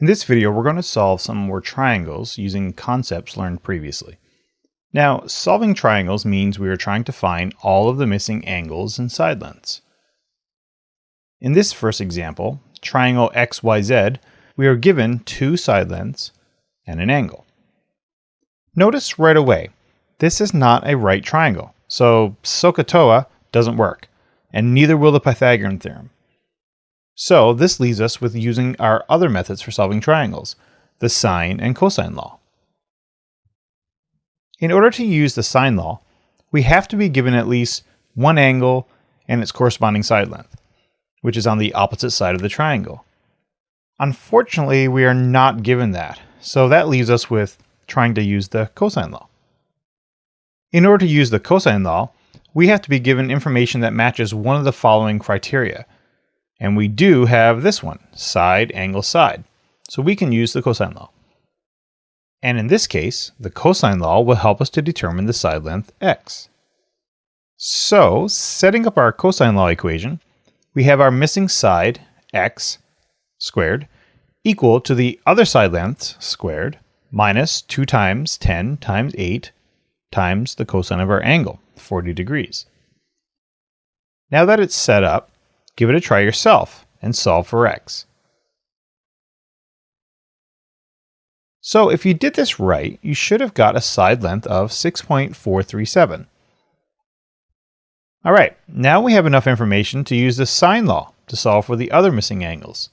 In this video, we're going to solve some more triangles using concepts learned previously. Now, solving triangles means we are trying to find all of the missing angles and side lengths. In this first example, triangle XYZ, we are given two side lengths and an angle. Notice right away, this is not a right triangle, so SOHCAHTOA doesn't work, and neither will the Pythagorean theorem. So this leaves us with using our other methods for solving triangles, the sine and cosine law. In order to use the sine law, we have to be given at least one angle and its corresponding side length, which is on the opposite side of the triangle. Unfortunately, we are not given that, so that leaves us with trying to use the cosine law. In order to use the cosine law, we have to be given information that matches one of the following criteria. And we do have this one, side, angle, side. So we can use the cosine law. And in this case, the cosine law will help us to determine the side length x. So, setting up our cosine law equation, we have our missing side, x squared, equal to the other side length squared, minus 2 times 10 times 8 times the cosine of our angle, 40 degrees. Now that it's set up, give it a try yourself and solve for x. So if you did this right, you should have got a side length of 6.437. Alright, now we have enough information to use the sine law to solve for the other missing angles.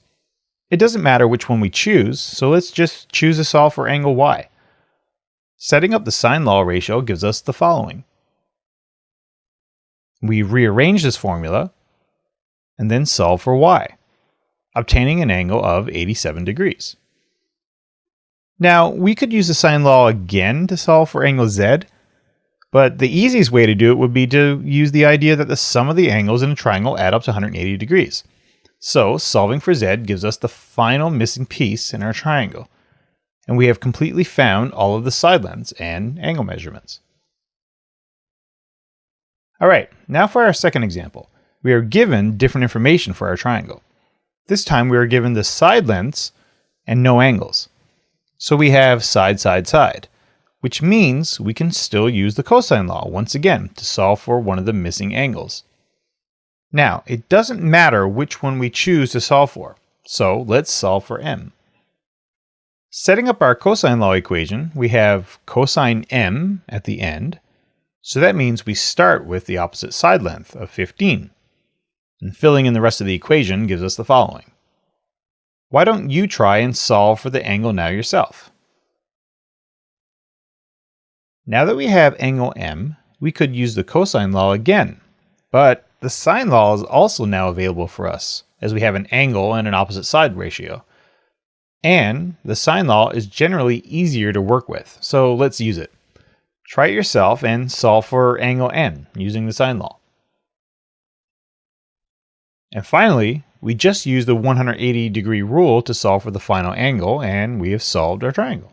It doesn't matter which one we choose, so let's just choose to solve for angle y. Setting up the sine law ratio gives us the following. We rearrange this formula and then solve for y, obtaining an angle of 87 degrees. Now, we could use the sine law again to solve for angle z, but the easiest way to do it would be to use the idea that the sum of the angles in a triangle add up to 180 degrees. So, solving for z gives us the final missing piece in our triangle, and we have completely found all of the side lengths and angle measurements. Alright, now for our second example. We are given different information for our triangle. This time we are given the side lengths and no angles. So we have side, side, side, which means we can still use the cosine law once again to solve for one of the missing angles. Now, it doesn't matter which one we choose to solve for, so let's solve for m. Setting up our cosine law equation, we have cosine m at the end, so that means we start with the opposite side length of 15. And filling in the rest of the equation gives us the following. Why don't you try and solve for the angle now yourself? Now that we have angle m, we could use the cosine law again, but the sine law is also now available for us, as we have an angle and an opposite side ratio. And the sine law is generally easier to work with, so let's use it. Try it yourself and solve for angle n using the sine law. And finally, we just use the 180 degree rule to solve for the final angle, and we have solved our triangle.